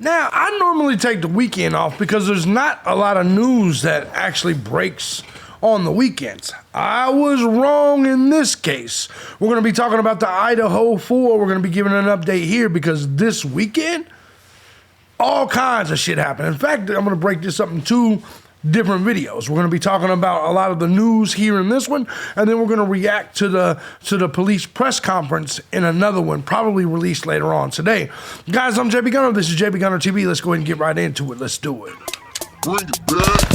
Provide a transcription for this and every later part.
Now, I normally take the weekend off because there's not a lot of news that actually breaks on the weekends. I was wrong in this case. We're going to be talking about the Idaho 4. We're going to be giving an update here because this weekend, all kinds of shit happened. In fact, I'm going to break this up in two different videos. We're going to be talking about a lot of the news here in this one, and then we're going to react to the police press conference in another one, probably released later on today. Guys, I'm JB Gunner. This is JB Gunner TV. Let's go ahead and get right into it. Let's do it. Bring it back.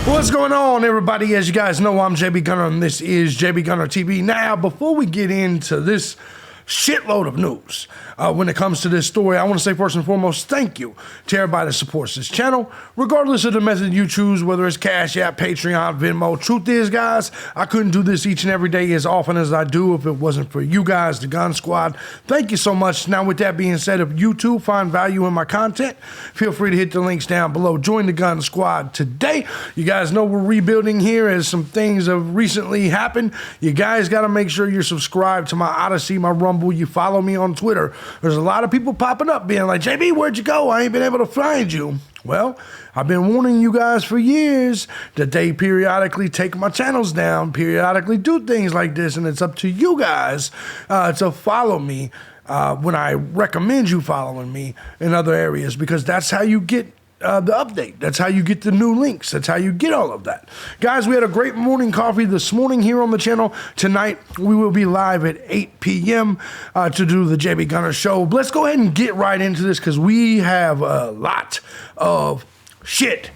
What's going on, everybody? As you guys know, I'm JB Gunner, and this is JB Gunner TV. Now, before we get into this shitload of news when it comes to this story, I want to say first and foremost, thank you to everybody that supports this channel, regardless of the method you choose, whether it's Cash App, Patreon, Venmo. Truth is, guys, I couldn't do this each and every day as often as I do if it wasn't for you guys, the Gun Squad. Thank you so much. Now, with that being said, if you too find value in my content, feel free to hit the links down below. Join the Gun Squad today. You guys know we're rebuilding here as some things have recently happened. You guys got to make sure you're subscribed to my Odyssey, my Rumble. You follow me on Twitter. There's a lot of people popping up being like, JB, where'd you go? I ain't been able to find you. Well, I've been warning you guys for years that they periodically take my channels down, periodically do things like this, and it's up to you guys to follow me when I recommend you following me in other areas, because that's how you get the update. That's how you get the new links. That's how you get all of that. Guys, we had a great morning coffee this morning here on the channel. Tonight, we will be live at 8 p.m. To do the JB Gunner show. But let's go ahead and get right into this because we have a lot of shit.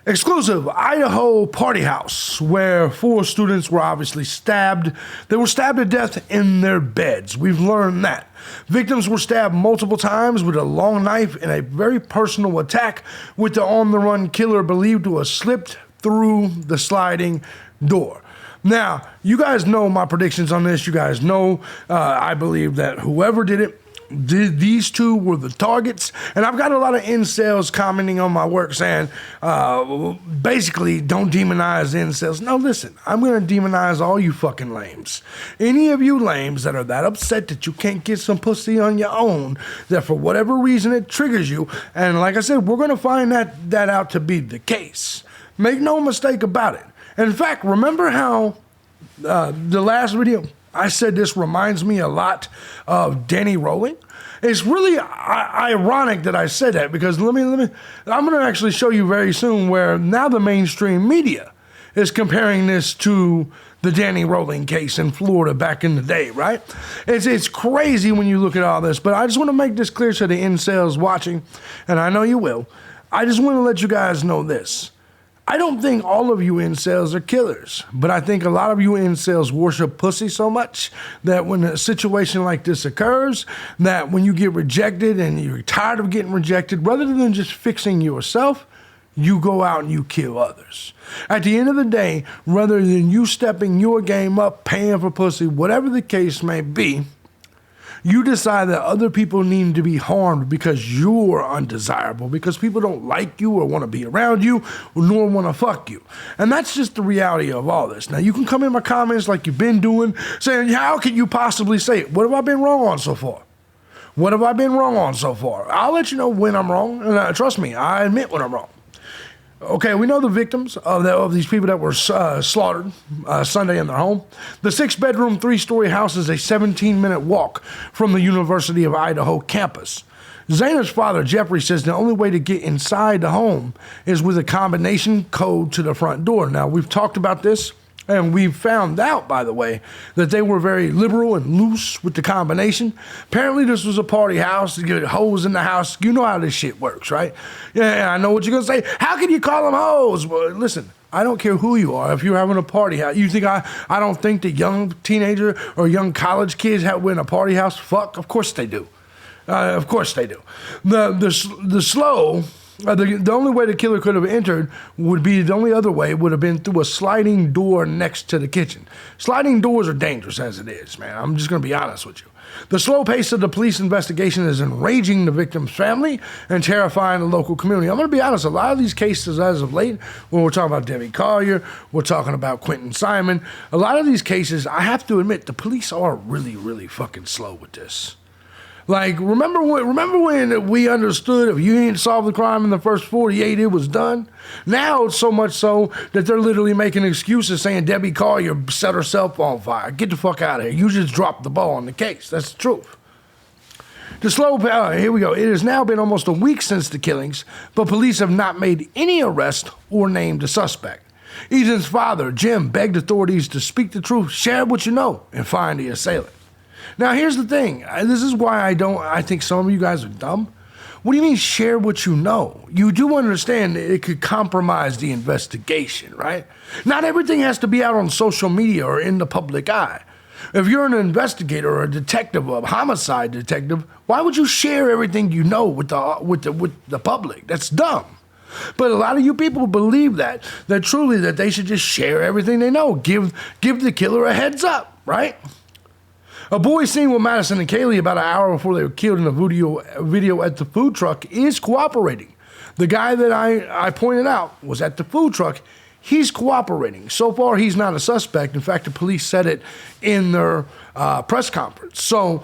Exclusive Idaho party house where 4 students were obviously stabbed. They were stabbed to death in their beds. We've learned that. Victims were stabbed multiple times with a long knife in a very personal attack, with the on-the-run killer believed to have slipped through the sliding door. Now, you guys know my predictions on this. You guys know I believe that whoever did it, these two were the targets. And I've got a lot of incels commenting on my work saying, basically, don't demonize incels. No, listen, I'm going to demonize all you fucking lames. Any of you lames that are that upset that you can't get some pussy on your own, that for whatever reason it triggers you. And like I said, we're going to find that out to be the case. Make no mistake about it. In fact, remember how the last video I said this reminds me a lot of Danny Rowling? It's really ironic that I said that because I'm going to actually show you very soon where now the mainstream media is comparing this to the Danny Rowling case in Florida back in the day, right? It's crazy when you look at all this, but I just want to make this clear to the incels watching, and I know you will. I just want to let you guys know this. I don't think all of you incels are killers, but I think a lot of you incels worship pussy so much that when a situation like this occurs, that when you get rejected and you're tired of getting rejected, rather than just fixing yourself, you go out and you kill others. At the end of the day, rather than you stepping your game up, paying for pussy, whatever the case may be, you decide that other people need to be harmed because you're undesirable, because people don't like you or want to be around you, nor want to fuck you. And that's just the reality of all this. Now, you can come in my comments like you've been doing, saying, how can you possibly say it? What have I been wrong on so far? What have I been wrong on so far? I'll let you know when I'm wrong, and trust me, I admit when I'm wrong. Okay, we know the victims of these people that were slaughtered Sunday in their home. The 6-bedroom, 3-story house is a 17-minute walk from the University of Idaho campus. Zaina's father, Jeffrey, says the only way to get inside the home is with a combination code to the front door. Now, we've talked about this, and we found out, by the way, that they were very liberal and loose with the combination. Apparently, this was a party house. You get hoes in the house. You know how this shit works, right? Yeah, I know what you're going to say. How can you call them hoes? Well, listen, I don't care who you are. If you're having a party house, you think I don't think that young teenager or young college kids have in a party house? Fuck, of course they do. Of course they do. The only way the killer could have entered would be, the only other way would have been through a sliding door next to the kitchen. Sliding doors are dangerous as it is, man. I'm just going to be honest with you. The slow pace of the police investigation is enraging the victim's family and terrifying the local community. I'm going to be honest, a lot of these cases as of late, when we're talking about Debbie Collier, we're talking about Quentin Simon, a lot of these cases, I have to admit, the police are really, really fucking slow with this. Like, remember when we understood if you didn't solve the crime in the first 48, it was done? Now it's so much so that they're literally making excuses saying Debbie Collier set herself on fire. Get the fuck out of here. You just dropped the ball on the case. That's the truth. Here we go. It has now been almost a week since the killings, but police have not made any arrest or named a suspect. Ethan's father, Jim, begged authorities to speak the truth, share what you know, and find the assailant. Now, here's the thing. This is why I think some of you guys are dumb. What do you mean share what you know? You do understand that it could compromise the investigation, right? Not everything has to be out on social media or in the public eye. If you're an investigator or a detective or a homicide detective, why would you share everything you know with the public? That's dumb. But a lot of you people believe that truly that they should just share everything they know. Give the killer a heads up, right? A boy seen with Madison and Kaylee about an hour before they were killed in a video at the food truck is cooperating. The guy that I pointed out was at the food truck. He's cooperating. So far, he's not a suspect. In fact, the police said it in their press conference. So,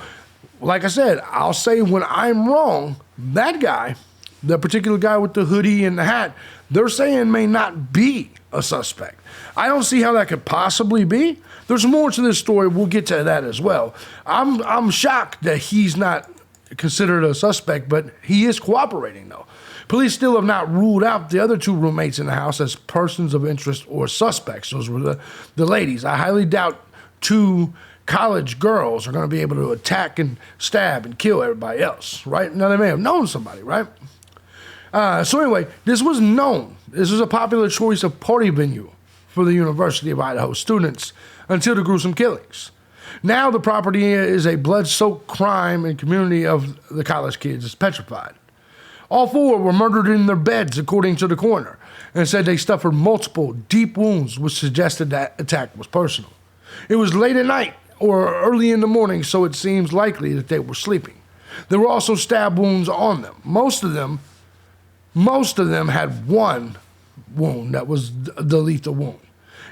like I said, I'll say when I'm wrong, that guy, the particular guy with the hoodie and the hat, they're saying may not be a suspect. I don't see how that could possibly be. There's more to this story. We'll get to that as well. I'm shocked that he's not considered a suspect, but he is cooperating, though. Police still have not ruled out the other two roommates in the house as persons of interest or suspects. Those were the ladies. I highly doubt two college girls are going to be able to attack and stab and kill everybody else, right? Now, they may have known somebody, right? So anyway, this was known. This was a popular choice of party venue for the University of Idaho students until the gruesome killings. Now the property is a blood-soaked crime and community of the college kids is petrified. All four were murdered in their beds, according to the coroner, and said they suffered multiple deep wounds, which suggested that attack was personal. It was late at night or early in the morning, so it seems likely that they were sleeping. There were also stab wounds on them. Most of them had one wound that was the lethal wound.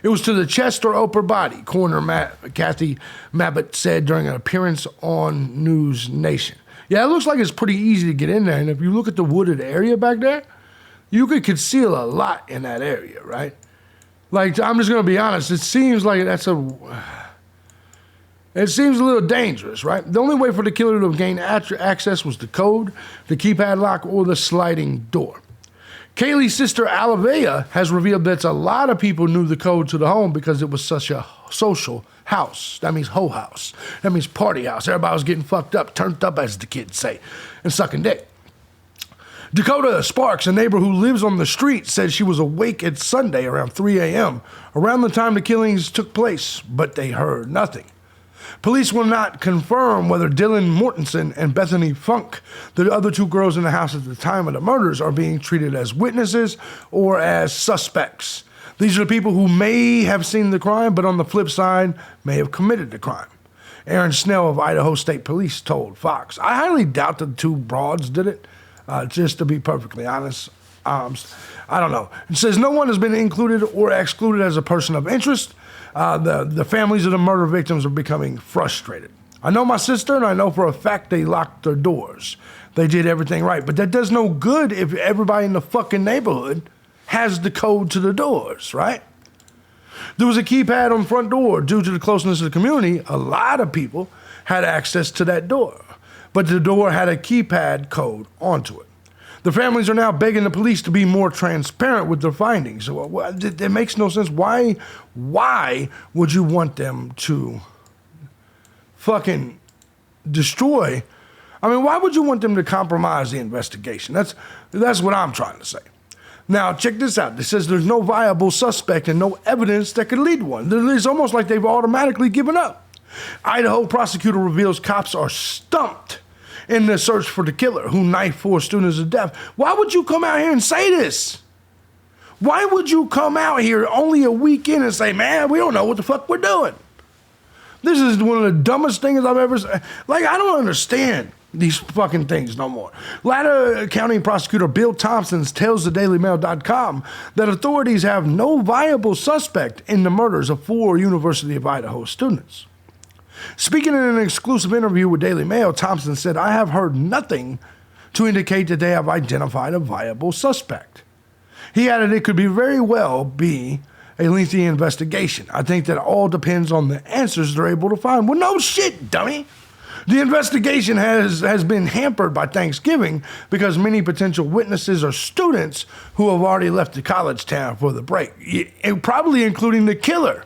It was to the chest or upper body, Coroner Kathy Mabbitt said during an appearance on News Nation. Yeah, it looks like it's pretty easy to get in there, and if you look at the wooded area back there, you could conceal a lot in that area, right? Like, I'm just going to be honest, it seems like it seems a little dangerous, right? The only way for the killer to have gained access was the code, the keypad lock, or the sliding door. Kaylee's sister, Alavea, has revealed that a lot of people knew the code to the home because it was such a social house. That means hoe house. That means party house. Everybody was getting fucked up, turned up, as the kids say, and sucking dick. Dakota Sparks, a neighbor who lives on the street, said she was awake at Sunday around 3 a.m., around the time the killings took place, but they heard nothing. Police will not confirm whether Dylan Mortensen and Bethany Funk, the other two girls in the house at the time of the murders, are being treated as witnesses or as suspects. These are the people who may have seen the crime, but on the flip side, may have committed the crime. Aaron Snell of Idaho State Police told Fox. I highly doubt the two broads did it, just to be perfectly honest. I don't know. It says no one has been included or excluded as a person of interest. The families of the murder victims are becoming frustrated. I know my sister, and I know for a fact they locked their doors. They did everything right. But that does no good if everybody in the fucking neighborhood has the code to the doors, right? There was a keypad on the front door. Due to the closeness of the community, a lot of people had access to that door. But the door had a keypad code onto it. The families are now begging the police to be more transparent with their findings. It makes no sense. Why would you want them to fucking destroy? I mean, why would you want them to compromise the investigation? That's what I'm trying to say. Now, check this out. It says there's no viable suspect and no evidence that could lead one. It's almost like they've automatically given up. Idaho prosecutor reveals cops are stumped in the search for the killer who knifed 4 students to death. Why would you come out here and say this? Why would you come out here only a week in and say, man, we don't know what the fuck we're doing? This is one of the dumbest things I've ever seen. Like, I don't understand these fucking things no more. Latta County Prosecutor Bill Thompson tells thedailymail.com that authorities have no viable suspect in the murders of 4 University of Idaho students. Speaking in an exclusive interview with Daily Mail, Thompson said, "I have heard nothing to indicate that they have identified a viable suspect." He added it could be very well be a lengthy investigation. "I think that all depends on the answers they're able to find." Well, no shit, dummy. The investigation has been hampered by Thanksgiving because many potential witnesses are students who have already left the college town for the break, probably including the killer.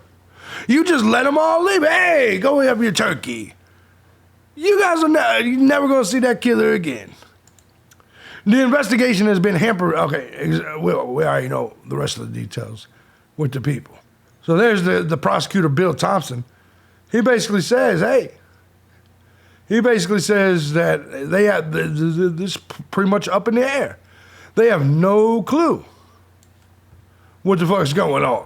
You just let them all leave. Hey, go have your turkey. You guys are you're never going to see that killer again. The investigation has been hampered. Okay, well, we already know the rest of the details with the people. So there's the prosecutor, Bill Thompson. He basically says, that they have this pretty much up in the air. They have no clue what the fuck's going on.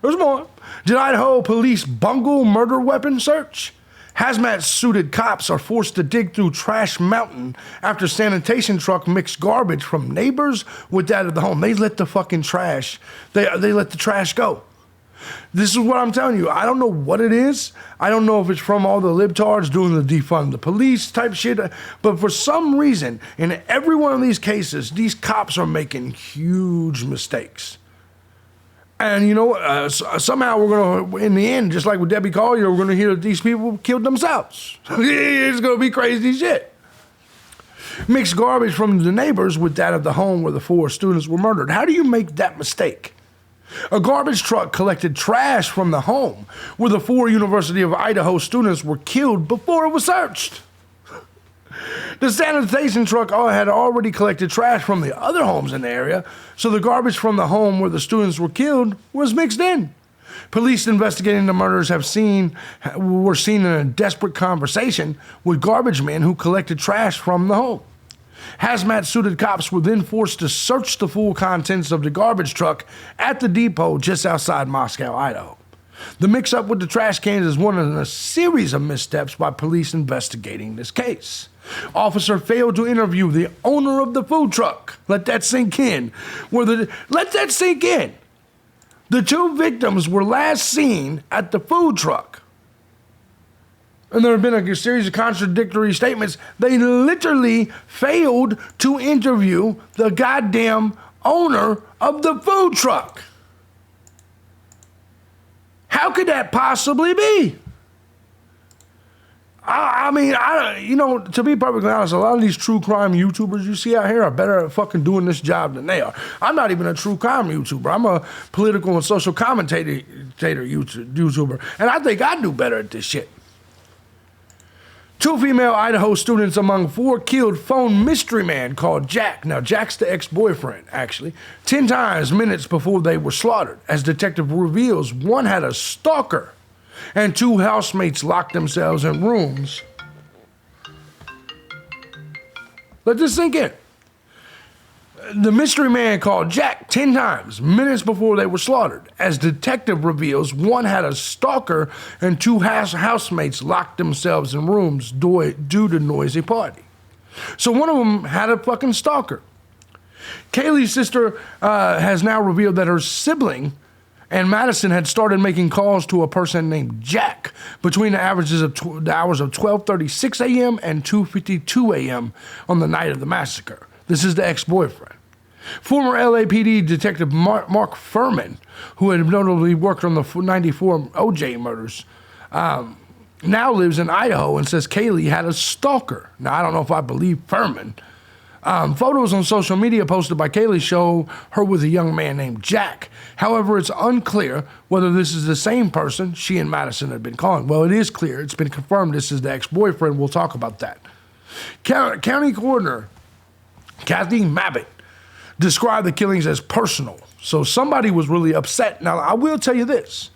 There's more. Did Idaho police bungle murder weapon search? Hazmat-suited cops are forced to dig through trash mountain after sanitation truck mixed garbage from neighbors with that of the home. They let the fucking trash, they let the trash go. This is what I'm telling you. I don't know what it is. I don't know if it's from all the libtards doing the defund the police type shit. But for some reason, in every one of these cases, these cops are making huge mistakes. And you know, somehow we're going to, in the end, just like with Debbie Collier, we're going to hear that these people killed themselves. It's going to be crazy shit. Mixed garbage from the neighbors with that of the home where the 4 students were murdered. How do you make that mistake? A garbage truck collected trash from the home where the 4 University of Idaho students were killed before it was searched. The sanitation truck had already collected trash from the other homes in the area, so the garbage from the home where the students were killed was mixed in. Police investigating the murders were seen in a desperate conversation with garbage men who collected trash from the home. Hazmat-suited cops were then forced to search the full contents of the garbage truck at the depot just outside Moscow, Idaho. The mix-up with the trash cans is one in a series of missteps by police investigating this case. Officer failed to interview the owner of the food truck. Let that sink in. Let that sink in. The 2 victims were last seen at the food truck. And there have been a series of contradictory statements. They literally failed to interview the goddamn owner of the food truck. How could that possibly be? I mean, to be perfectly honest, a lot of these true crime YouTubers you see out here are better at fucking doing this job than they are. I'm not even a true crime YouTuber. I'm a political and social commentator YouTuber. And I think I do better at this shit. 2 female Idaho students among 4 killed phone mystery man called Jack. Now, Jack's the ex-boyfriend, actually. 10 times minutes before they were slaughtered. As detective reveals, one had a stalker and 2 housemates locked themselves in rooms. Let this sink in. The mystery man called Jack 10 times, minutes before they were slaughtered. As detective reveals, one had a stalker and 2 housemates locked themselves in rooms due to noisy party. So one of them had a fucking stalker. Kaylee's sister has now revealed that her sibling and Madison had started making calls to a person named Jack between the hours of 12:36 a.m. and 2:52 a.m. on the night of the massacre. This is the ex-boyfriend. Former LAPD detective Mark Furman, who had notably worked on the 94 OJ murders, now lives in Idaho and says Kaylee had a stalker. Now, I don't know if I believe Furman. Photos on social media posted by Kaylee show her with a young man named Jack. However, it's unclear whether this is the same person she and Madison had been calling. Well, it is clear. It's been confirmed this is the ex-boyfriend. We'll talk about that. County Coroner Kathy Mabbitt described the killings as personal. So somebody was really upset. Now, I will tell you this.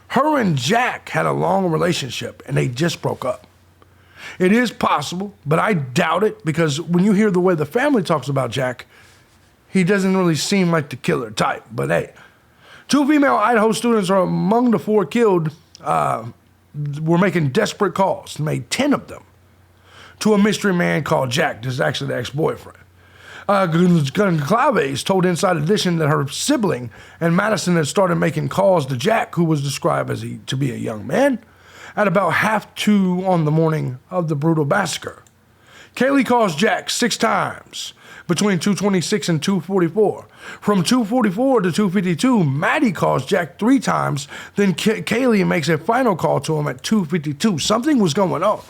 Her and Jack had a long relationship, and they just broke up. It is possible, but I doubt it, because when you hear the way the family talks about Jack, he doesn't really seem like the killer type. But hey, 2 female Idaho students are among the 4 killed were making desperate calls, made 10 of them, to a mystery man called Jack. This is actually the ex-boyfriend. Goncalves told Inside Edition that her sibling and Madison had started making calls to Jack, who was described as to be a young man, at about 1:30 on the morning of the brutal massacre. Kaylee calls Jack 6 times between 2:26 and 2:44. From 2:44 to 2:52, Maddie calls Jack 3 times. Then Kaylee makes a final call to him at 2:52. Something was going on.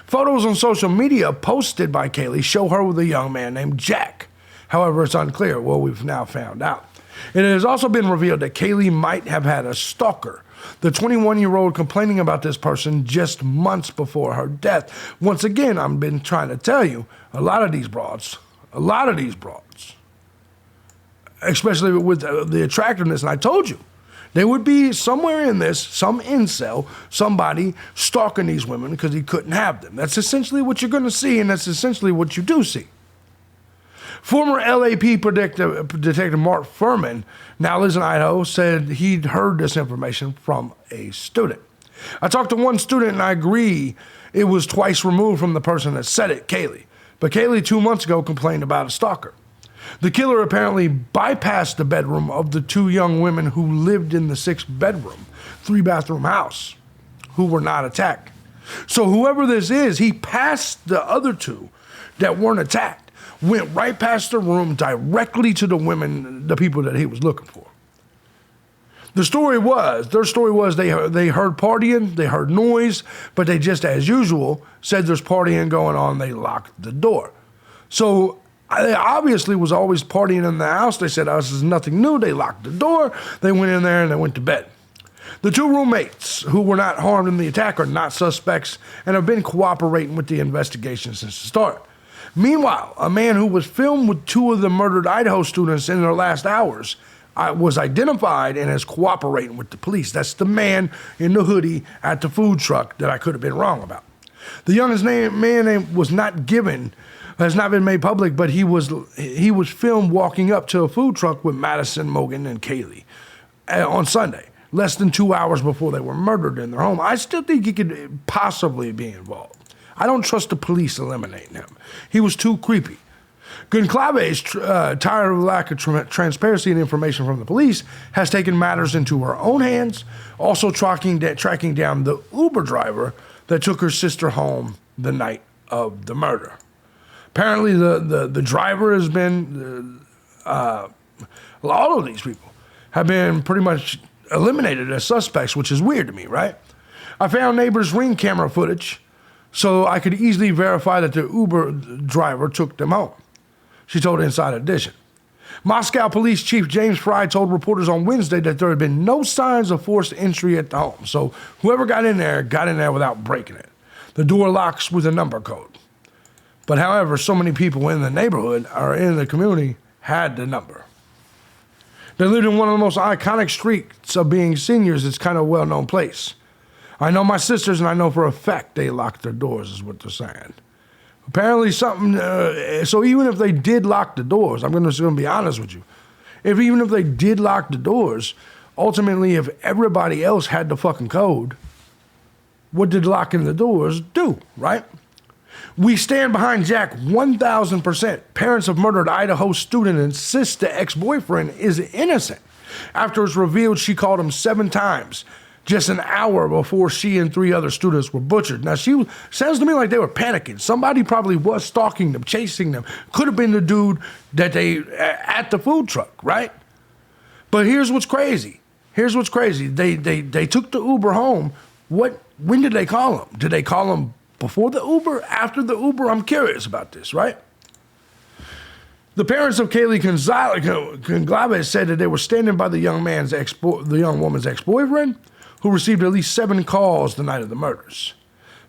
Photos on social media posted by Kaylee show her with a young man named Jack. However, it's unclear. Well, we've now found out. It has also been revealed that Kaylee might have had a stalker, the 21-year-old complaining about this person just months before her death. Once again, I've been trying to tell you, a lot of these broads, especially with the attractiveness, and I told you, there would be somewhere in this, some incel, somebody stalking these women because he couldn't have them. That's essentially what you're going to see, and that's essentially what you do see. Former LAP Detective Mark Furman, now lives in Idaho, said he'd heard this information from a student. I talked to one student, and I agree it was twice removed from the person that said it, Kaylee. But Kaylee 2 months ago complained about a stalker. The killer apparently bypassed the bedroom of the 2 young women who lived in the 6-bedroom, 3-bathroom house, who were not attacked. So whoever this is, he passed the other 2 that weren't attacked, went right past the room directly to the women, the people that he was looking for. Their story was they heard partying, they heard noise, but they just, as usual, said there's partying going on, they locked the door. So they obviously was always partying in the house. They said, this is nothing new. They locked the door. They went in there and they went to bed. The 2 roommates who were not harmed in the attack are not suspects and have been cooperating with the investigation since the start. Meanwhile, a man who was filmed with 2 of the murdered Idaho students in their last hours was identified and is cooperating with the police. That's the man in the hoodie at the food truck that I could have been wrong about. The youngest man was not given, has not been made public, but he was filmed walking up to a food truck with Madison, Mogan, and Kaylee on Sunday, less than 2 hours before they were murdered in their home. I still think he could possibly be involved. I don't trust the police eliminating him. He was too creepy. Goncalves, tired of the lack of transparency and information from the police, has taken matters into her own hands, also tracking down the Uber driver that took her sister home the night of the murder. Apparently, the driver has been, all of these people have been pretty much eliminated as suspects, which is weird to me, right? I found neighbors' Ring camera footage so I could easily verify that the Uber driver took them home, she told Inside Edition. Moscow Police Chief James Fry told reporters on Wednesday that there had been no signs of forced entry at the home, so whoever got in there without breaking it. The door locks with a number code. But however, so many people in the neighborhood or in the community had the number. They lived in one of the most iconic streets of being seniors. It's kind of a well-known place. I know my sisters, and I know for a fact they locked their doors, is what they're saying. Apparently something, so even if they did lock the doors, I'm going to be honest with you, even if they did lock the doors, ultimately if everybody else had the fucking code, what did locking the doors do, right? We stand behind Jack 1,000%. Parents of murdered Idaho student insist the ex-boyfriend is innocent. After it's revealed she called him 7 times, just an hour before she and 3 other students were butchered. Now, sounds to me like they were panicking. Somebody probably was stalking them, chasing them. Could have been the dude that at the food truck, right? But here's what's crazy. They took the Uber home. When did they call him? Did they call him before the Uber, after the Uber? I'm curious about this, right? The parents of Kaylee Goncalves said that they were standing by the young woman's ex-boyfriend, who received at least 7 calls the night of the murders.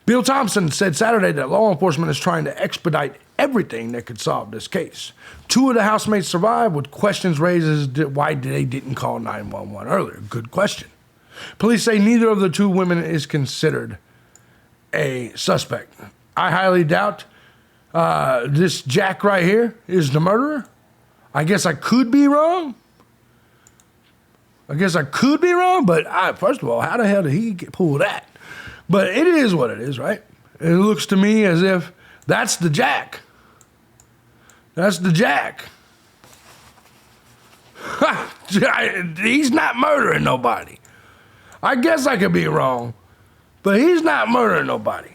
Bill Thompson said Saturday that law enforcement is trying to expedite everything that could solve this case. 2 of the housemates survived, with questions raised as to why they didn't call 911 earlier. Good question. Police say neither of the 2 women is considered a suspect. I highly doubt this Jack right here is the murderer. I guess I could be wrong. I guess I could be wrong, but first of all, how the hell did he pull that? But it is what it is, right? It looks to me as if that's the jack. That's the jack. He's not murdering nobody. I guess I could be wrong, but he's not murdering nobody.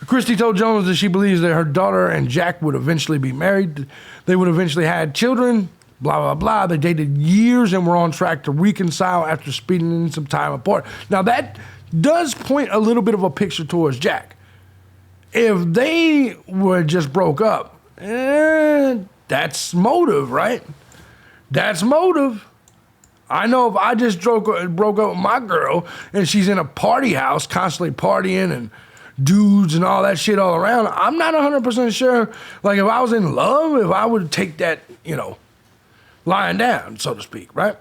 Christy told Jones that she believes that her daughter and Jack would eventually be married. They would eventually have children, blah, blah, blah. They dated years and were on track to reconcile after spending some time apart. Now, that does point a little bit of a picture towards Jack. If they were just broke up, that's motive, right? That's motive. I know if I just broke up with my girl and she's in a party house constantly partying and dudes and all that shit all around, I'm not 100% sure, like if I was in love, if I would take that, lying down, so to speak, right?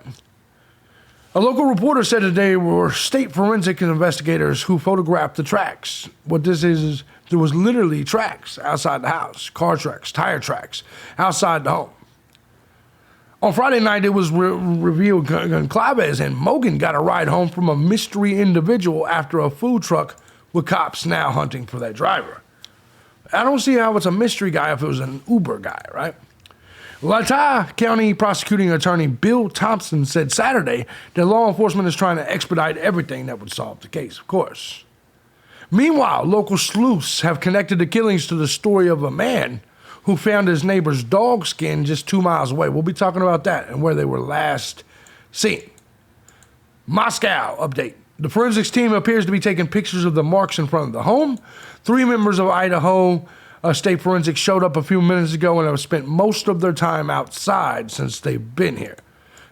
A local reporter said today were state forensic investigators who photographed the tracks. What this is there was literally tracks outside the house, car tracks, tire tracks, outside the home. On Friday night, it was revealed Goncalves and Mogan got a ride home from a mystery individual after a food truck with cops now hunting for that driver. I don't see how it's a mystery guy if it was an Uber guy, right? Latah County Prosecuting Attorney Bill Thompson said Saturday that law enforcement is trying to expedite everything that would solve the case, of course. Meanwhile, local sleuths have connected the killings to the story of a man who found his neighbor's dog skin just 2 miles away. We'll be talking about that and where they were last seen. Moscow update. The forensics team appears to be taking pictures of the marks in front of the home. 3 members of Idaho State Forensics showed up a few minutes ago and have spent most of their time outside since they've been here.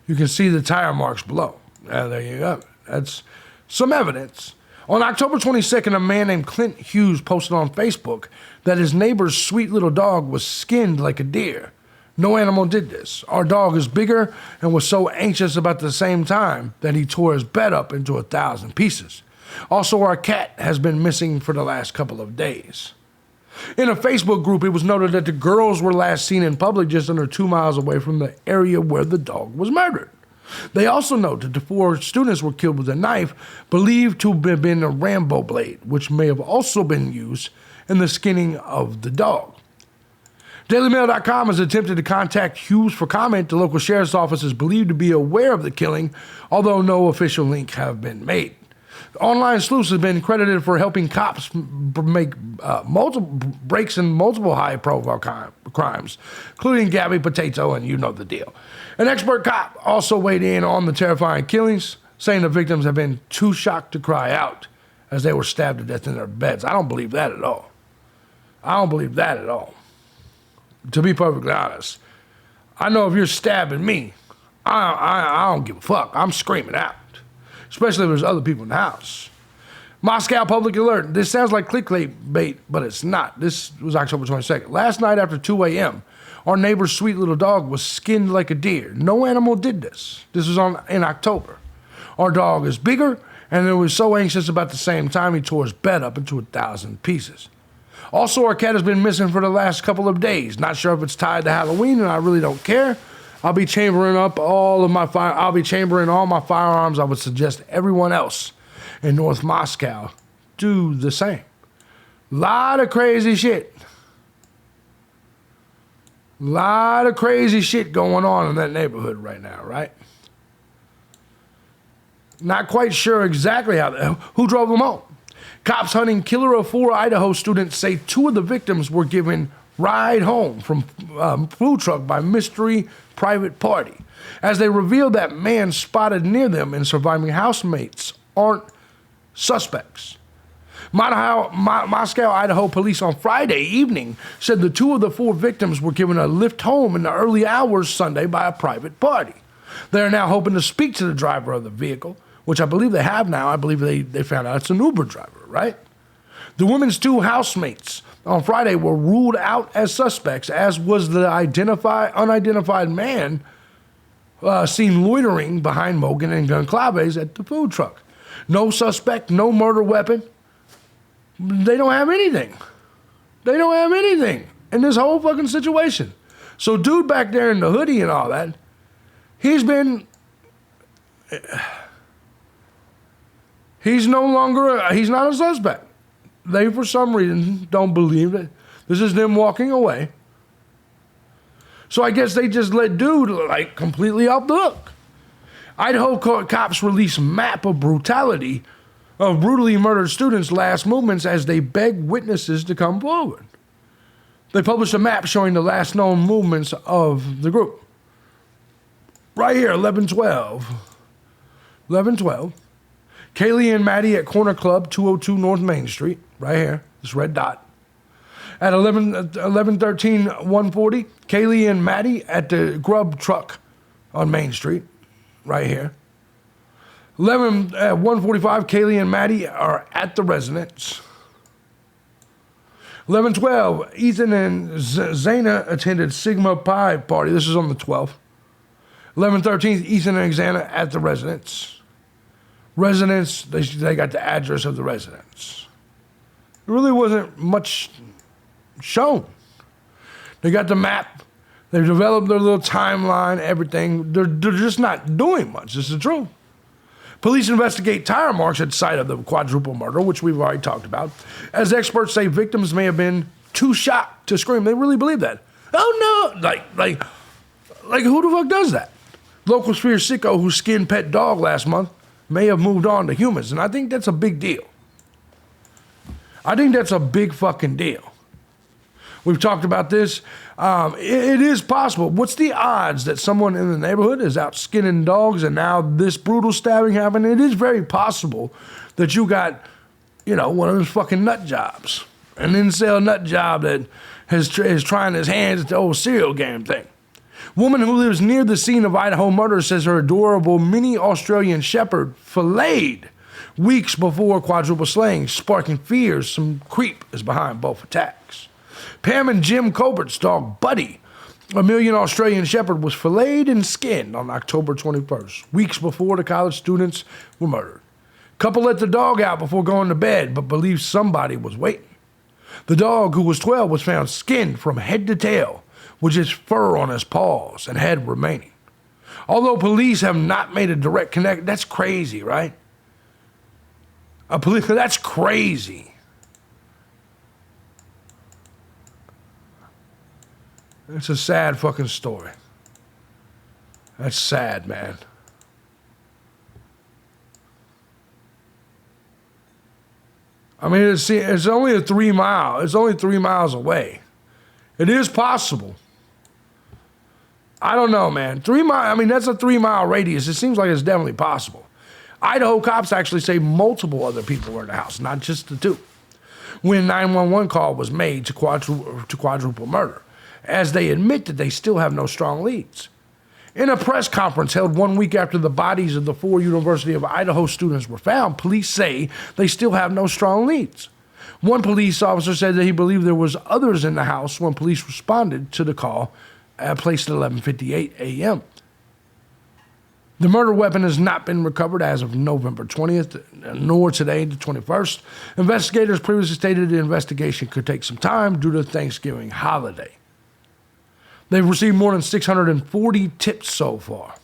You can see the tire marks below. There you go. That's some evidence. On October 22nd, a man named Clint Hughes posted on Facebook that his neighbor's sweet little dog was skinned like a deer. No animal did this. Our dog is bigger and was so anxious about the same time that he tore his bed up into 1,000 pieces. Also, our cat has been missing for the last couple of days. In a Facebook group, it was noted that the girls were last seen in public just under 2 miles away from the area where the dog was murdered. They also note that the 4 students were killed with a knife believed to have been a Rambo blade, which may have also been used in the skinning of the dog. DailyMail.com has attempted to contact Hughes for comment. The local sheriff's office is believed to be aware of the killing, although no official link have been made. Online sleuths have been credited for helping cops make multiple breaks in multiple high-profile crimes, including Gabby Potato, and you know the deal. An expert cop also weighed in on the terrifying killings, saying the victims have been too shocked to cry out as they were stabbed to death in their beds. I don't believe that at all. I don't believe that at all. To be perfectly honest, I know if you're stabbing me, I don't give a fuck. I'm screaming out. Especially if there's other people in the house. Moscow Public Alert. This sounds like clickbait bait, but it's not. This was October 22nd. Last night after 2 a.m., our neighbor's sweet little dog was skinned like a deer. No animal did this. This was in October. Our dog is bigger, and it was so anxious about the same time he tore his bed up into 1,000 pieces. Also, our cat has been missing for the last couple of days. Not sure if it's tied to Halloween, and I really don't care. I'll be chambering all my firearms. I would suggest everyone else in North Moscow do the same. Lot of crazy shit. Lot of crazy shit going on in that neighborhood right now, right? Not quite sure exactly who drove them home. Cops hunting killer of 4 Idaho students say 2 of the victims were given ride home from food truck by mystery private party. As they revealed that man spotted near them and surviving housemates aren't suspects. Moscow, Idaho police on Friday evening said the 2 of the 4 victims were given a lift home in the early hours Sunday by a private party. They are now hoping to speak to the driver of the vehicle, which I believe they have now. I believe they found out it's an Uber driver, right? The women's 2 housemates on Friday were ruled out as suspects, as was the unidentified man seen loitering behind Mogan and Goncalves at the food truck. No suspect, no murder weapon. They don't have anything. They don't have anything in this whole fucking situation. So dude back there in the hoodie and all that, he's been he's no longer, he's not a suspect. They, for some reason, don't believe that this is them walking away. So I guess they just let dude, like, completely off the hook. Idaho cops released map of brutally murdered students' last movements as they begged witnesses to come forward. They published a map showing the last known movements of the group. Right here, 11/12. 11/12. Kaylee and Maddie at Corner Club, 202 North Main Street. Right here, this red dot. At 11/13, 140, Kaylee and Maddie at the Grub Truck on Main Street. Right here. 145, Kaylee and Maddie are at the residence. 11:12, Ethan and Zana attended Sigma Pi party. This is on the 12th. 11:13, Ethan and Xana at the residence. Residence, they got the address of the residence. There really wasn't much shown. They got the map. They've developed their little timeline, everything. They're just not doing much. This is the truth. Police investigate tire marks at site of the quadruple murder, which we've already talked about. As experts say, victims may have been too shocked to scream. They really believe that. Oh no! Like who the fuck does that? Local Spear Sicko, who skinned pet dog last month, may have moved on to humans, and I think that's a big deal. I think that's a big fucking deal. We've talked about this. It is possible. What's the odds that someone in the neighborhood is out skinning dogs and now this brutal stabbing happened? It is very possible that you got, one of those fucking nut jobs. An incel nut job that is trying his hands at the old serial game thing. Woman who lives near the scene of Idaho murder says her adorable mini Australian shepherd filleted weeks before quadruple slaying, sparking fears some creep is behind both attacks. Pam and Jim Colbert's dog, Buddy, a million Australian shepherd, was filleted and skinned on October 21st, weeks before the college students were murdered. Couple let the dog out before going to bed, but believed somebody was waiting. The dog, who was 12, was found skinned from head to tail, with just fur on his paws and head remaining. Although police have not made a direct connection, that's crazy, right? That's crazy. It's a sad fucking story. That's sad, man. I mean, it's only 3 miles. It's only 3 miles away. It is possible. I don't know, man. 3 miles. I mean, that's a 3 mile radius. It seems like it's definitely possible. Idaho cops actually say multiple other people were in the house, not just the two, when 911 call was made to quadruple murder, as they admit that they still have no strong leads. In a press conference held 1 week after the bodies of the 4 University of Idaho students were found, police say they still have no strong leads. One police officer said that he believed there was others in the house when police responded to the call placed at 11:58 a.m. The murder weapon has not been recovered as of November 20th, nor today, the 21st. Investigators previously stated the investigation could take some time due to the Thanksgiving holiday. They've received more than 640 tips so far.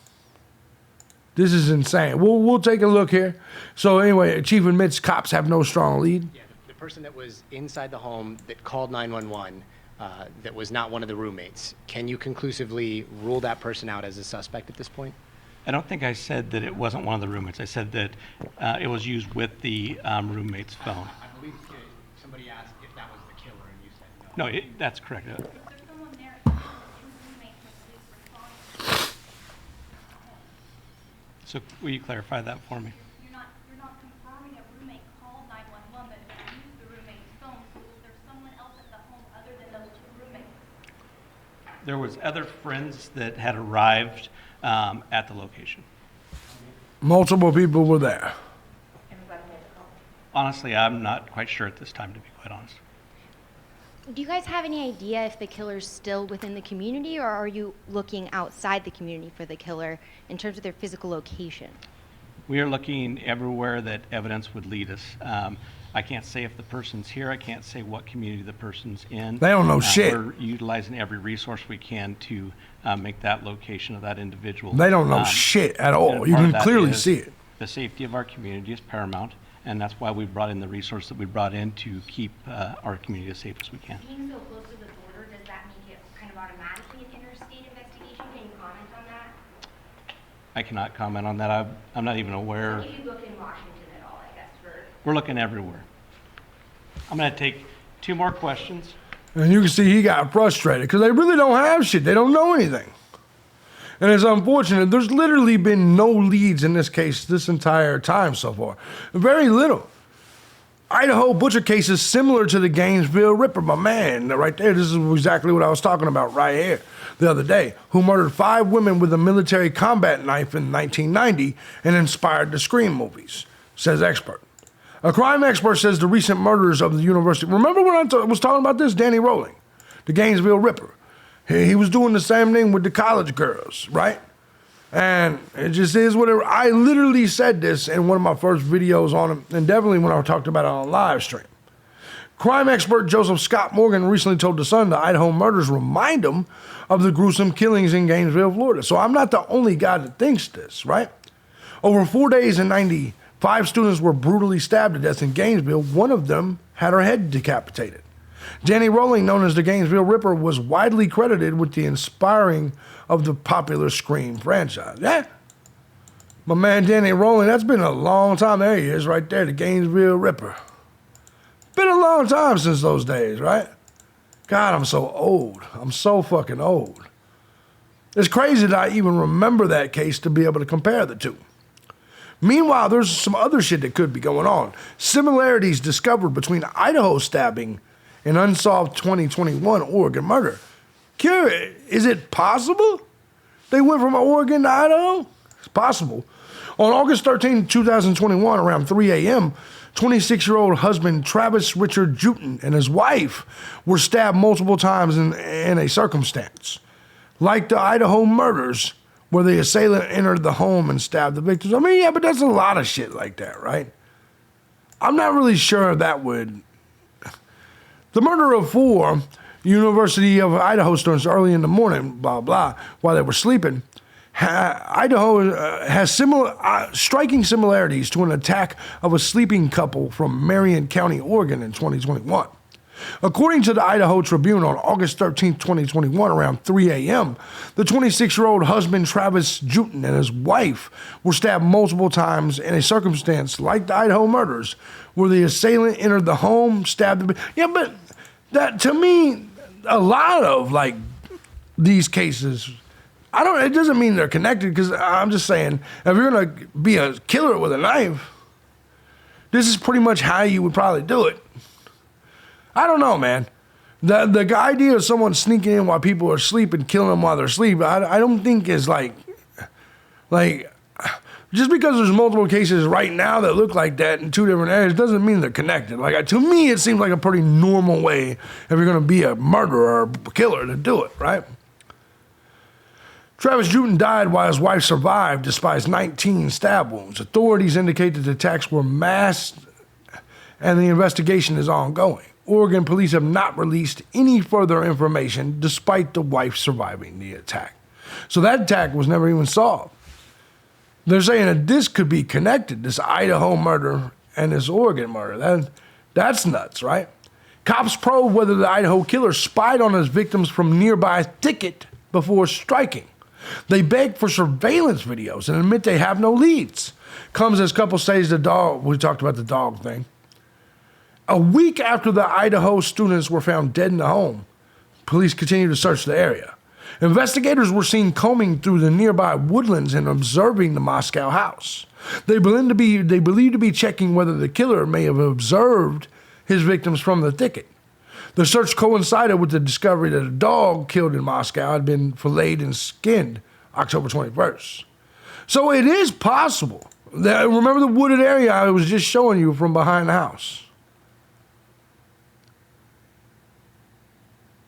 This is insane. We'll take a look here. So anyway, Chief admits cops have no strong lead. Yeah, the person that was inside the home that called 911, that was not one of the roommates. Can you conclusively rule that person out as a suspect at this point? I don't think I said that it wasn't one of the roommates. I said that it was used with the roommate's phone. I believe somebody asked if that was the killer, and you said no. No, that's correct. So will you clarify that for me? You're not confirming a roommate called 911, but if you use the roommate's phone, so is there someone else at the home other than those 2 roommates? There was other friends that had arrived at the location. Multiple people were there. Honestly, I'm not quite sure at this time, to be quite honest. Do you guys have any idea if the killer's still within the community, or are you looking outside the community for the killer in terms of their physical location? We are looking everywhere that evidence would lead us. I can't say if the person's here. I can't say what community the person's in. They don't know shit. We're utilizing every resource we can to make that location of that individual. They don't know shit at and all. You part of can that clearly is see it. The safety of our community is paramount, and that's why we brought in the resource that we brought in to keep our community as safe as we can. Being so close to the border, does that make it kind of automatically an interstate investigation? Can you comment on that? I cannot comment on that. I'm not even aware. If you look in Washington at all, I guess, for... We're looking everywhere. I'm going to take 2 more questions. And you can see he got frustrated because they really don't have shit. They don't know anything. And it's unfortunate. There's literally been no leads in this case this entire time so far. Very little. Idaho butcher case is similar to the Gainesville Ripper, my man. Right there, this is exactly what I was talking about right here the other day, who murdered 5 women with a military combat knife in 1990 and inspired the Scream movies, says expert. A crime expert says the recent murders of the university... Remember when I was talking about this? Danny Rowling, the Gainesville Ripper. He was doing the same thing with the college girls, right? And it just is whatever. I literally said this in one of my first videos on him, and definitely when I talked about it on live stream. Crime expert Joseph Scott Morgan recently told The Sun the Idaho murders remind him of the gruesome killings in Gainesville, Florida. So I'm not the only guy that thinks this, right? Over 4 days in 90, 5 students were brutally stabbed to death in Gainesville. One of them had her head decapitated. Danny Rowling, known as the Gainesville Ripper, was widely credited with the inspiring of the popular Scream franchise. Yeah. My man Danny Rowling, that's been a long time. There he is right there, the Gainesville Ripper. Been a long time since those days, right? God, I'm so old. I'm so fucking old. It's crazy that I even remember that case to be able to compare the two. Meanwhile, there's some other shit that could be going on. Similarities discovered between Idaho stabbing and unsolved 2021 Oregon murder. Curious, is it possible they went from Oregon to Idaho? It's possible. On August 13, 2021, around 3 a.m., 26-year-old husband Travis Richard Jutin and his wife were stabbed multiple times in a circumstance like the Idaho murders, where the assailant entered the home and stabbed the victims. I mean, yeah, but that's a lot of shit like that, right? I'm not really sure that would... The murder of 4 University of Idaho students early in the morning, blah, blah, while they were sleeping. Idaho has striking similarities to an attack of a sleeping couple from Marion County, Oregon in 2021. According to the Idaho Tribune, on August 13, 2021, around 3 a.m., the 26-year-old husband, Travis Jutin, and his wife were stabbed multiple times in a circumstance like the Idaho murders, where the assailant entered the home, stabbed the... Yeah, but that, to me, a lot of, like, these cases... It doesn't mean they're connected, because I'm just saying, if you're going to be a killer with a knife, this is pretty much how you would probably do it. I don't know, man. The idea of someone sneaking in while people are asleep and killing them while they're asleep, I don't think is like, just because there's multiple cases right now that look like that in 2 different areas doesn't mean they're connected. Like, to me, it seems like a pretty normal way if you're going to be a murderer or a killer to do it, right? Travis Jutin died while his wife survived despite 19 stab wounds. Authorities indicate that the attacks were masked and the investigation is ongoing. Oregon police have not released any further information despite the wife surviving the attack. So that attack was never even solved. They're saying that this could be connected, this Idaho murder and this Oregon murder. That's nuts, right? Cops probe whether the Idaho killer spied on his victims from nearby thicket before striking. They beg for surveillance videos and admit they have no leads. Comes as couple says the dog, we talked about the dog thing. A week after the Idaho students were found dead in the home, police continued to search the area. Investigators were seen combing through the nearby woodlands and observing the Moscow house. They believe to be checking whether the killer may have observed his victims from the thicket. The search coincided with the discovery that a dog killed in Moscow had been filleted and skinned October 21st. So it is possible. Remember the wooded area I was just showing you from behind the house?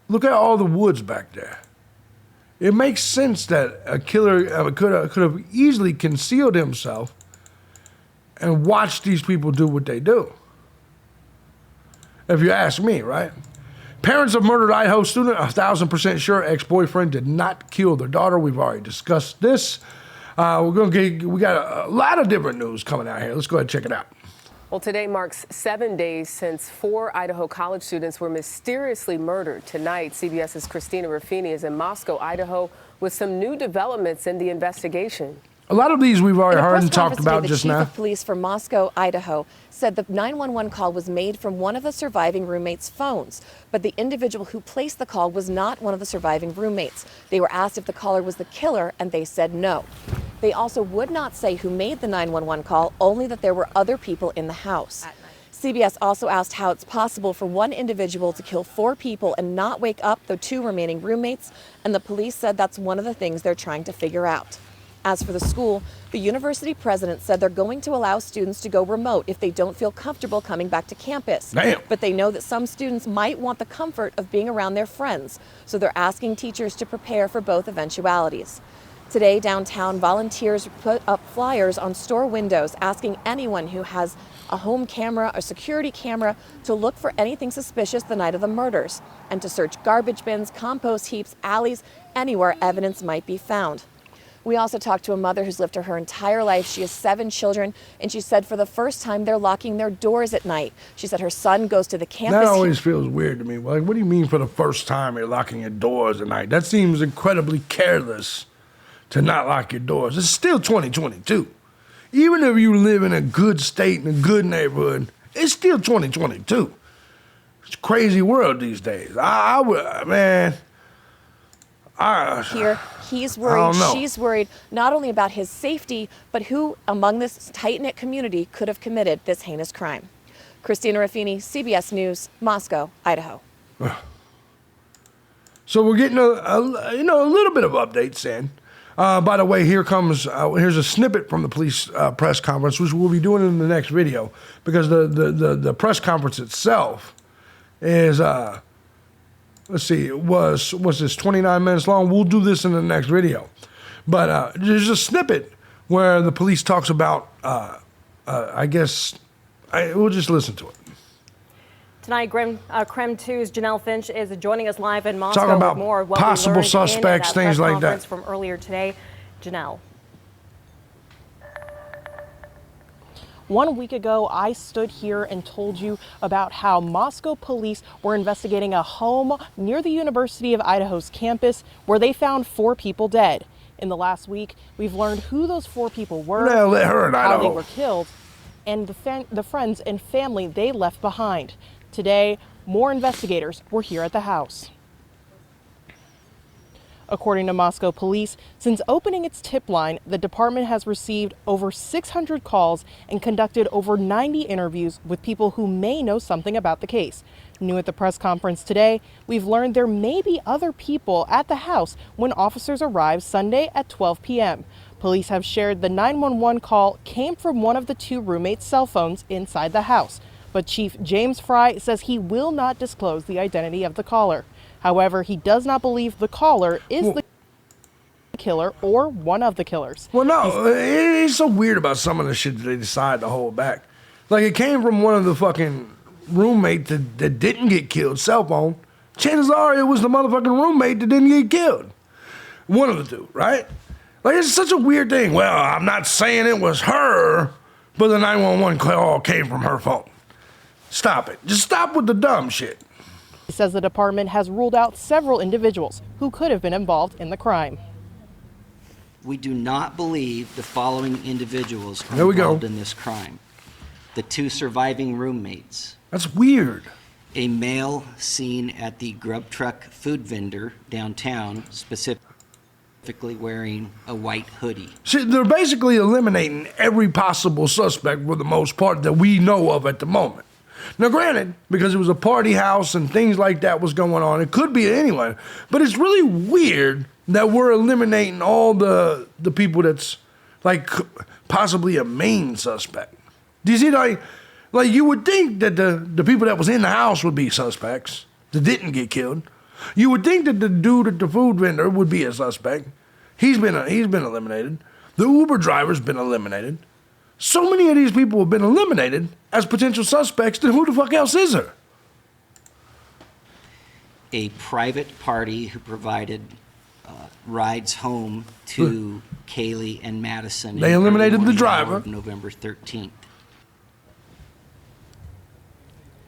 Look at all the woods back there. It makes sense that a killer could have easily concealed himself and watch these people do what they do. If you ask me, right? Parents of murdered Idaho student, 1,000% sure ex-boyfriend did not kill their daughter. We've already discussed this. We got a lot of different news coming out here. Let's go ahead and check it out. Well, today marks 7 days since 4 Idaho college students were mysteriously murdered. Tonight, CBS's Christina Ruffini is in Moscow, Idaho, with some new developments in the investigation. A lot of these we've already heard and talked about just now. The chief of police for Moscow, Idaho, said the 911 call was made from one of the surviving roommates' phones, but the individual who placed the call was not one of the surviving roommates. They were asked if the caller was the killer, and they said no. They also would not say who made the 911 call, only that there were other people in the house. CBS also asked how it's possible for one individual to kill 4 people and not wake up the 2 remaining roommates, and the police said that's one of the things they're trying to figure out. As for the school, the university president said they're going to allow students to go remote if they don't feel comfortable coming back to campus. Damn. But they know that some students might want the comfort of being around their friends, so they're asking teachers to prepare for both eventualities. Today, downtown, volunteers put up flyers on store windows asking anyone who has a home camera or security camera to look for anything suspicious the night of the murders and to search garbage bins, compost heaps, alleys, anywhere evidence might be found. We also talked to a mother who's lived her entire life. She has 7 children, and she said for the first time they're locking their doors at night. She said her son goes to the campus. That always feels weird to me. Like, what do you mean for the first time you're locking your doors at night? That seems incredibly careless to not lock your doors. It's still 2022. Even if you live in a good state, in a good neighborhood, it's still 2022. It's a crazy world these days. Here, he's worried, she's worried, not only about his safety, but who among this tight-knit community could have committed this heinous crime. Christina Ruffini, CBS News, Moscow, Idaho. So we're getting a little bit of updates in. By the way, here's a snippet from the police press conference, which we'll be doing in the next video, because the press conference itself is let's see, was this 29 minutes long? We'll do this in the next video. But there's a snippet where the police talks about, we'll just listen to it. Tonight, Creme 2's Janelle Finch is joining us live in Moscow Talking about with more of what possible we learned suspects, in that things press like that. conference from earlier today. Janelle. 1 week ago, I stood here and told you about how Moscow police were investigating a home near the University of Idaho's campus where they found 4 people dead. In the last week, we've learned who those 4 people were, how they were killed, and the friends and family they left behind. Today, more investigators were here at the house. According to Moscow police, since opening its tip line, the department has received over 600 calls and conducted over 90 interviews with people who may know something about the case. New at the press conference today, we've learned there may be other people at the house when officers arrived Sunday at 12 p.m. Police have shared the 911 call came from one of the 2 roommates' cell phones inside the house. But Chief James Fry says he will not disclose the identity of the caller. However, he does not believe the caller is the killer or one of the killers. Well, no, it's so weird about some of the shit that they decide to hold back. Like, it came from one of the fucking roommates that didn't get killed, cell phone. Chances are it was the motherfucking roommate that didn't get killed. One of the 2, right? Like, it's such a weird thing. Well, I'm not saying it was her, but the 911 call came from her phone. Stop it. Just stop with the dumb shit. He says the department has ruled out several individuals who could have been involved in the crime. We do not believe the following individuals are involved in this crime. The 2 surviving roommates. That's weird. A male seen at the grub truck food vendor downtown, specifically wearing a white hoodie. See, they're basically eliminating every possible suspect for the most part that we know of at the moment. Now, granted, because it was a party house and things like that was going on, it could be anyone. But it's really weird that we're eliminating all the people that's, like, possibly a main suspect. Do you see, like you would think that the people that was in the house would be suspects that didn't get killed. You would think that the dude at the food vendor would be a suspect. He's been eliminated. The Uber driver's been eliminated. so many of these people have been eliminated as potential suspects, then who the fuck else is there? A private party who provided rides home to Kaylee and Madison. They eliminated the driver. November 13th.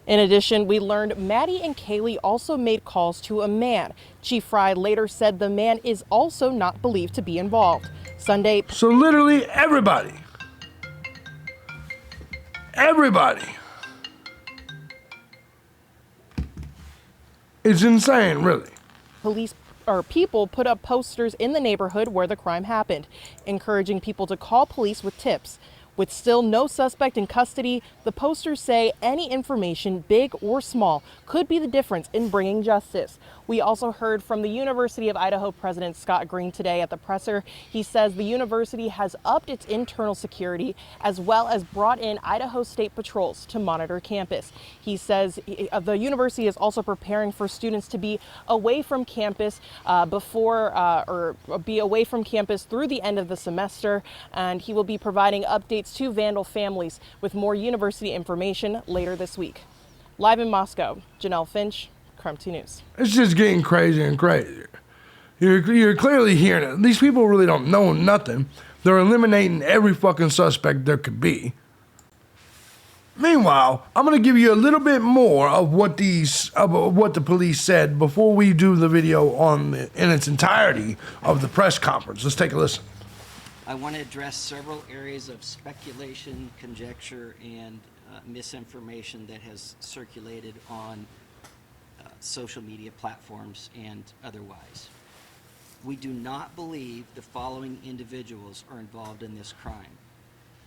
In addition, we learned Maddie and Kaylee also made calls to a man. Chief Fry later said the man is also not believed to be involved. Sunday. So literally everybody. Everybody. It's insane, really. People put up posters in the neighborhood where the crime happened, encouraging people to call police with tips. With still no suspect in custody, the posters say any information, big or small, could be the difference in bringing justice. We also heard from the University of Idaho President Scott Green today at the presser. He says the university has upped its internal security as well as brought in Idaho State patrols to monitor campus. He says the university is also preparing for students to be away from campus be away from campus through the end of the semester, and he will be providing updates to Vandal families with more university information later this week. Live in Moscow, Janelle Finch, KREM 2 News. It's just getting crazier and crazier. You're clearly hearing it. These people really don't know nothing. They're eliminating every fucking suspect there could be. Meanwhile, I'm going to give you a little bit more of what the police said before we do the video in its entirety of the press conference. Let's take a listen. I want to address several areas of speculation, conjecture, and misinformation that has circulated on social media platforms and otherwise. We do not believe the following individuals are involved in this crime.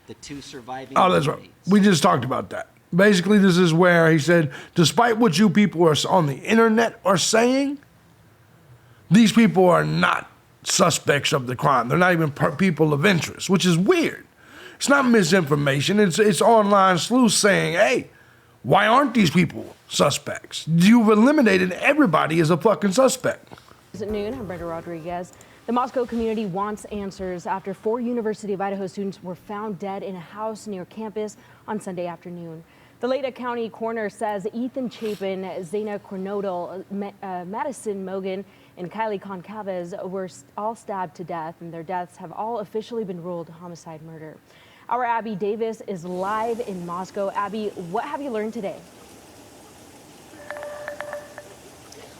The two surviving that's right. We just talked about that. Basically, this is where he said, despite what you people are on the internet are saying, these people are not suspects of the crime. They're not even people of interest, which is weird. It's not misinformation. It's online sleuths saying, hey, why aren't these people suspects? You've eliminated everybody as a fucking suspect. At noon, I'm Brenda Rodriguez. The Moscow community wants answers after 4 University of Idaho students were found dead in a house near campus on Sunday afternoon. The Leda County coroner says Ethan Chapin, Zayna Cornodal, Madison Mogan, and Kylie Concavez were all stabbed to death, and their deaths have all officially been ruled homicide murder. Our Abby Davis is live in Moscow. Abby, what have you learned today?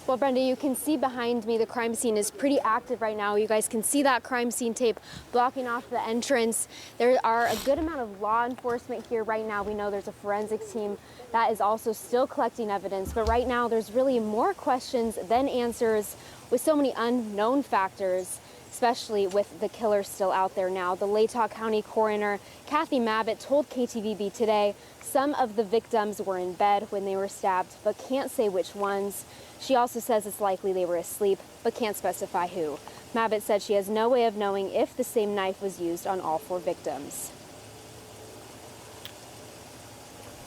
Well, Brenda, you can see behind me the crime scene is pretty active right now. You guys can see that crime scene tape blocking off the entrance. There are a good amount of law enforcement here right now. We know there's a forensics team that is also still collecting evidence, but right now there's really more questions than answers with so many unknown factors, especially with the killer still out there now. The Latah County coroner, Kathy Mabbitt, told KTVB today some of the victims were in bed when they were stabbed, but can't say which ones. She also says it's likely they were asleep, but can't specify who. Mabbitt said she has no way of knowing if the same knife was used on all 4 victims.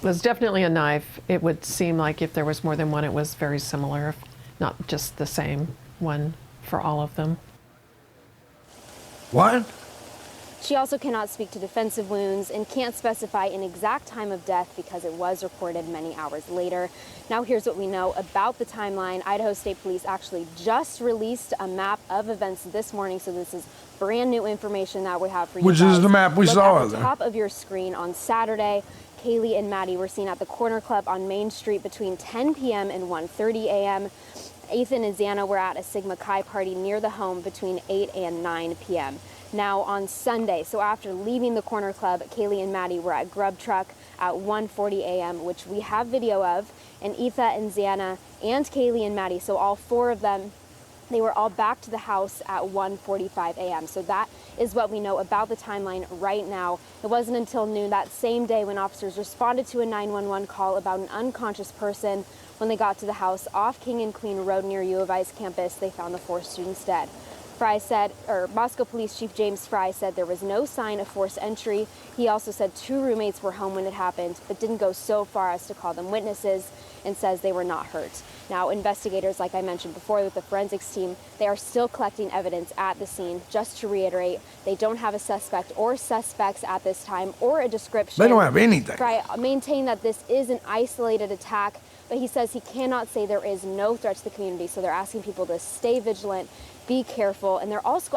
It was definitely a knife. It would seem like if there was more than one, it was very similar, not just the same one for all of them. What? She also cannot speak to defensive wounds and can't specify an exact time of death because it was reported many hours later. Now here's what we know about the timeline. Idaho State Police actually just released a map of events this morning, so this is brand new information that we have for you. Which is the map we saw at the top of your screen on Saturday. Kaylee and Maddie were seen at the Corner Club on Main Street between 10 p.m. and 1:30 a.m. Ethan and Xana were at a Sigma Chi party near the home between 8 and 9 p.m. Now on Sunday, so after leaving the Corner Club, Kaylee and Maddie were at Grub Truck at 1:40 a.m., which we have video of, and Ethan and Xana and Kaylee and Maddie, so all 4 of them, they were all back to the house at 1:45 a.m. So that is what we know about the timeline right now. It wasn't until noon that same day when officers responded to a 911 call about an unconscious person. When they got to the house off King and Queen Road near U of I's campus, they found the 4 students dead. Moscow Police Chief James Fry said there was no sign of forced entry. He also said 2 roommates were home when it happened, but didn't go so far as to call them witnesses, and says they were not hurt. Now, investigators, like I mentioned before with the forensics team, they are still collecting evidence at the scene. Just to reiterate, they don't have a suspect or suspects at this time or a description. They don't have anything. Fry maintained that this is an isolated attack, but he says he cannot say there is no threat to the community, so they're asking people to stay vigilant, be careful, and they're also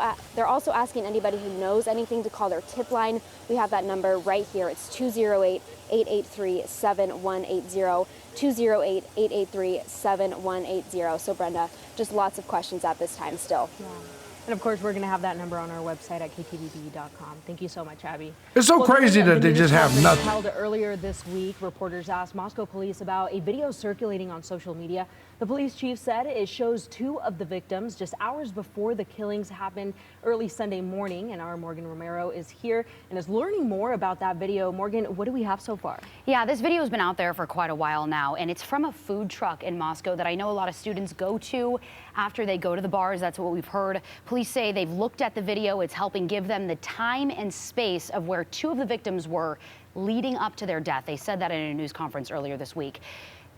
asking anybody who knows anything to call their tip line. We have that number right here. It's 208-883-7180, 208-883-7180. So Brenda, just lots of questions at this time still. Yeah. And of course, we're going to have that number on our website at ktvb.com. Thank you so much, Abby. It's so crazy that they just have nothing. Held earlier this week, reporters asked Moscow police about a video circulating on social media. The police chief said it shows 2 of the victims just hours before the killings happened early Sunday morning. And our Morgan Romero is here and is learning more about that video. Morgan, what do we have so far? Yeah, this video has been out there for quite a while now, and it's from a food truck in Moscow that I know a lot of students go to after they go to the bars. That's what we've heard. Police say they've looked at the video. It's helping give them the time and space of where 2 of the victims were leading up to their death. They said that in a news conference earlier this week.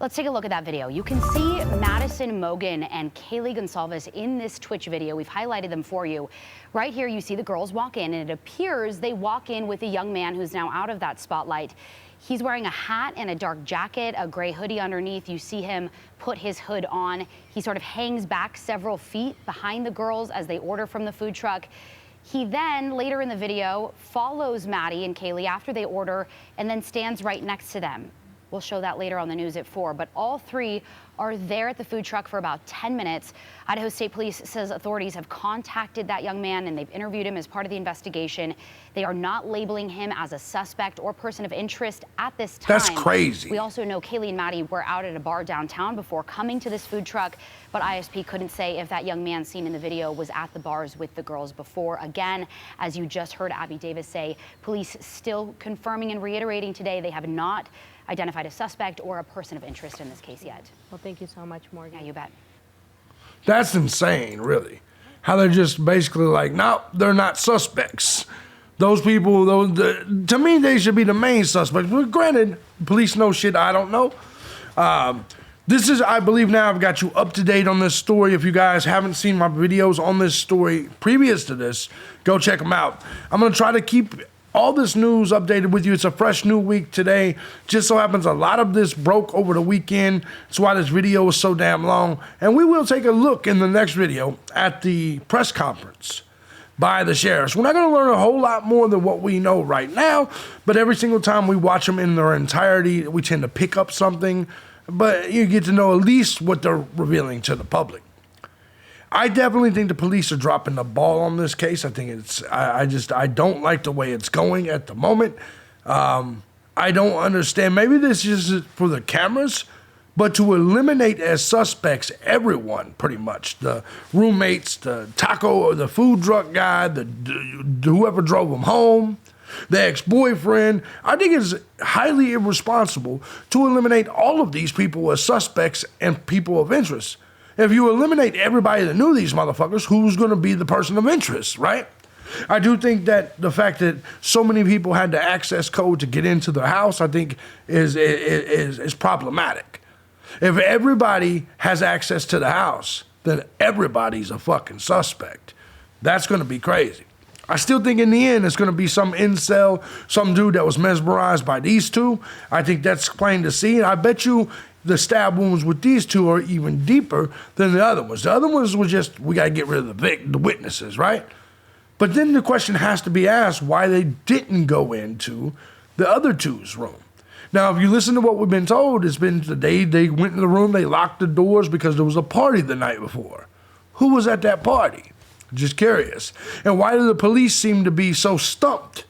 Let's take a look at that video. You can see Madison Mogan and Kaylee Gonsalves in this Twitch video. We've highlighted them for you. Right here, you see the girls walk in, and it appears they walk in with a young man who's now out of that spotlight. He's wearing a hat and a dark jacket, a gray hoodie underneath. You see him put his hood on. He sort of hangs back several feet behind the girls as they order from the food truck. He then, later in the video, follows Maddie and Kaylee after they order and then stands right next to them. We'll show that later on the news at 4, but all 3 are there at the food truck for about 10 minutes. Idaho State Police says authorities have contacted that young man and they've interviewed him as part of the investigation. They are not labeling him as a suspect or person of interest at this time. That's crazy. We also know Kaylee and Maddie were out at a bar downtown before coming to this food truck, but ISP couldn't say if that young man seen in the video was at the bars with the girls before. Again, as you just heard Abby Davis say, police still confirming and reiterating today they have not identified a suspect or a person of interest in this case yet. Well, thank you so much, Morgan. Yeah, you bet. That's insane, really. How they're just basically like, no, they're not suspects. Those people, to me, they should be the main suspects. But granted, police know shit I don't know. This is, I believe now I've got you up to date on this story. If you guys haven't seen my videos on this story previous to this, go check them out. I'm going to try to keep all this news updated with you. It's a fresh new week today. Just so happens a lot of this broke over the weekend. That's why this video was so damn long. And we will take a look in the next video at the press conference by the sheriffs. We're not going to learn a whole lot more than what we know right now, but every single time we watch them in their entirety, we tend to pick up something, but you get to know at least what they're revealing to the public. I definitely think the police are dropping the ball on this case. I think it's, I don't like the way it's going at the moment. I don't understand. Maybe this is for the cameras, but to eliminate as suspects everyone, pretty much. The roommates, the taco or the food truck guy, whoever drove them home, the ex-boyfriend. I think it's highly irresponsible to eliminate all of these people as suspects and people of interest. If you eliminate everybody that knew these motherfuckers, who's going to be the person of interest, right? I do think that the fact that so many people had the access code to get into the house, I think is problematic. If everybody has access to the house, then everybody's a fucking suspect. That's going to be crazy. I still think in the end it's going to be some incel, some dude that was mesmerized by these 2. I think that's plain to see. And I bet you the stab wounds with these 2 are even deeper than the other ones. The other ones were just, we got to get rid of the witnesses, right? But then the question has to be asked why they didn't go into the other 2's room. Now, if you listen to what we've been told, it's been the day they went in the room, they locked the doors because there was a party the night before. Who was at that party? Just curious. And why do the police seem to be so stumped?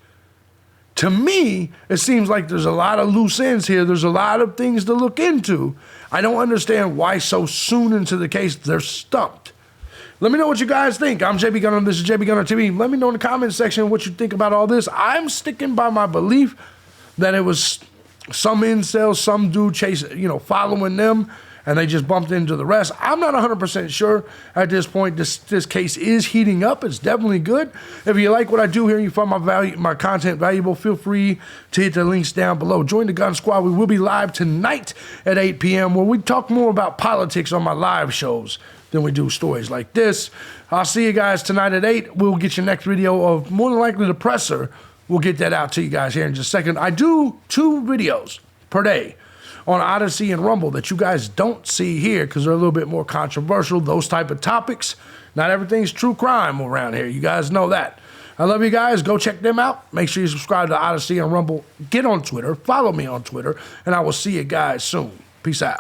To me, it seems like there's a lot of loose ends here. There's a lot of things to look into. I don't understand why so soon into the case they're stumped. Let me know what you guys think. I'm JB Gunner. This is JB Gunner TV. Let me know in the comments section what you think about all this. I'm sticking by my belief that it was some incel, some dude chasing, following them. and they just bumped into the rest. I'm not 100% sure at this point. This case is heating up. It's definitely good. If you like what I do here and you find my content valuable, feel free to hit the links down below. Join the Gun Squad. We will be live tonight at 8 p.m. where we talk more about politics on my live shows than we do stories like this. I'll see you guys tonight at 8. We'll get your next video of more than likely the presser. We'll get that out to you guys here in just a second. I do 2 videos per day on Odyssey and Rumble that you guys don't see here because they're a little bit more controversial, those type of topics. Not everything's true crime around here. You guys know that. I love you guys. Go check them out. Make sure you subscribe to Odyssey and Rumble. Get on Twitter. Follow me on Twitter. And I will see you guys soon. Peace out.